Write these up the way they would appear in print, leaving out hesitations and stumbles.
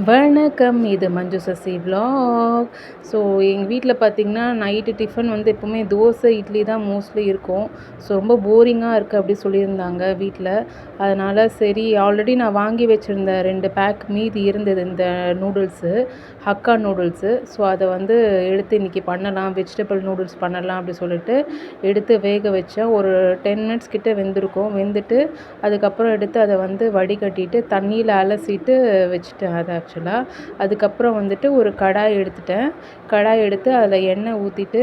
வணக்கம். இது மஞ்சு Sasi vlog. So எங்கள் வீட்டில் பார்த்திங்கன்னா நைட்டு டிஃபன் வந்து எப்போவுமே தோசை இட்லி தான் மோஸ்ட்லி இருக்கும். ஸோ ரொம்ப போரிங்காக இருக்குது அப்படி சொல்லியிருந்தாங்க வீட்டில். அதனால் சரி ஆல்ரெடி நான் வாங்கி வச்சுருந்த 2 பேக் மீதி இருந்தது இந்த நூடுல்ஸு, ஹக்கா நூடுல்ஸு. ஸோ அதை வந்து எடுத்து இன்றைக்கி பண்ணலாம், வெஜிடபிள் நூடுல்ஸ் பண்ணலாம் அப்படி சொல்லிட்டு எடுத்து வேக வச்சேன். ஒரு 10 மினிட்ஸ் கிட்ட வெந்திருக்கும். வெந்துட்டு அதுக்கப்புறம் எடுத்து அதை வந்து வடிகட்டிட்டு தண்ணியில் அலசிட்டு வச்சுட்டேன் அதை ஆக்சுவலாக. அதுக்கப்புறம் வந்துட்டு ஒரு கடாய் எடுத்து அதில் எண்ணெய் ஊற்றிட்டு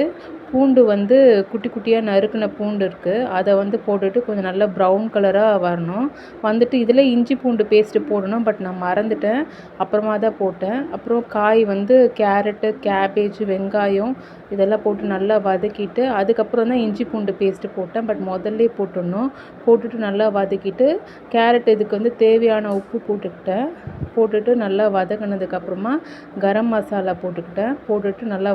பூண்டு வந்து குட்டி குட்டியாக நறுக்கின பூண்டு இருக்குது, அதை வந்து போட்டுட்டு கொஞ்சம் நல்லா ப்ரௌன் கலராக வரணும். வந்துட்டு இதில் இஞ்சி பூண்டு பேஸ்ட்டு போடணும், பட் நான் மறந்துட்டேன், அப்புறமா தான் போட்டேன். அப்புறம் காய் வந்து கேரட்டு, கேபேஜ், வெங்காயம் இதெல்லாம் போட்டு நல்லா வதக்கிட்டு அதுக்கப்புறம் தான் இஞ்சி பூண்டு பேஸ்ட்டு போட்டேன். பட் முதல்லே போட்டுட்டு நல்லா வதக்கிட்டு கேரட் இதுக்கு வந்து தேவையான உப்பு போட்டுட்டு நல்லா வதக்கினதுக்கப்புறமா கரம் மசாலா போட்டுட்டு நல்லா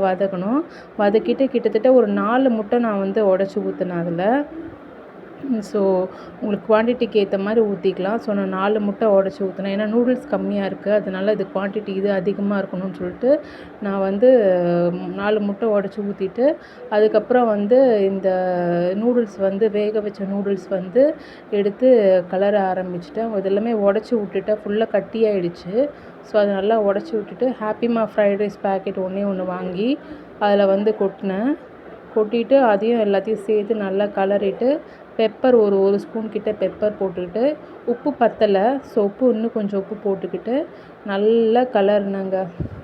வதக்கிட்டு கிட்டத்தட்ட ஒரு 4 முட்டை நான் வந்து உடச்சி ஊற்றினேன் அதில். ஸோ உங்களுக்கு குவான்டிட்டிக்கு ஏற்ற மாதிரி ஊற்றிக்கலாம். ஸோ நான் 4 முட்டை உடச்சி ஊற்றினேன், ஏன்னா நூடுல்ஸ் கம்மியாக இருக்குது, அதனால் இது குவான்டிட்டி இது அதிகமாக இருக்கணும்னு சொல்லிட்டு நான் வந்து 4 முட்டை உடச்சி ஊற்றிட்டு அதுக்கப்புறம் வந்து இந்த நூடுல்ஸ் வந்து வேக வச்ச நூடுல்ஸ் வந்து எடுத்து கலர ஆரம்பிச்சிட்டேன். இதெல்லாமே உடச்சி விட்டுட்டேன், ஃபுல்லாக கட்டியாயிடுச்சு. ஸோ அதை நல்லா உடச்சி விட்டுட்டு ஹாப்பிமா ஃப்ரைட் ரைஸ் பேக்கெட் ஒன்று வாங்கி அதில் வந்து கொட்டிட்டு அதையும் எல்லாத்தையும் சேர்த்து நல்லா கலரிட்டு பெப்பர் ஒரு ஸ்பூன் கிட்ட பெப்பர் போட்டுக்கிட்டு உப்பு பத்தலை, ஸோ இன்னும் கொஞ்சம் உப்பு போட்டுக்கிட்டு நல்லா கலர்னங்க.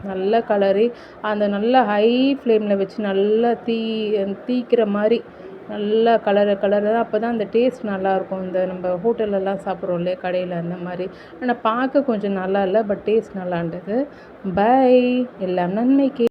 நல்லா கலரி அந்த நல்லா ஹை ஃப்ளேமில் வச்சு நல்லா தீக்கிற மாதிரி நல்லா கலர் அப்போ தான் அந்த டேஸ்ட் நல்லாயிருக்கும். இந்த நம்ம ஹோட்டல்லலாம் சாப்பிட்றோம் இல்லையா, கடையில் அந்த மாதிரி. ஆனால் பார்க்க கொஞ்சம் நல்லா இல்லை, பட் டேஸ்ட் நல்லா இருந்தது. பை. எல்லாம் நன்மைக்கு.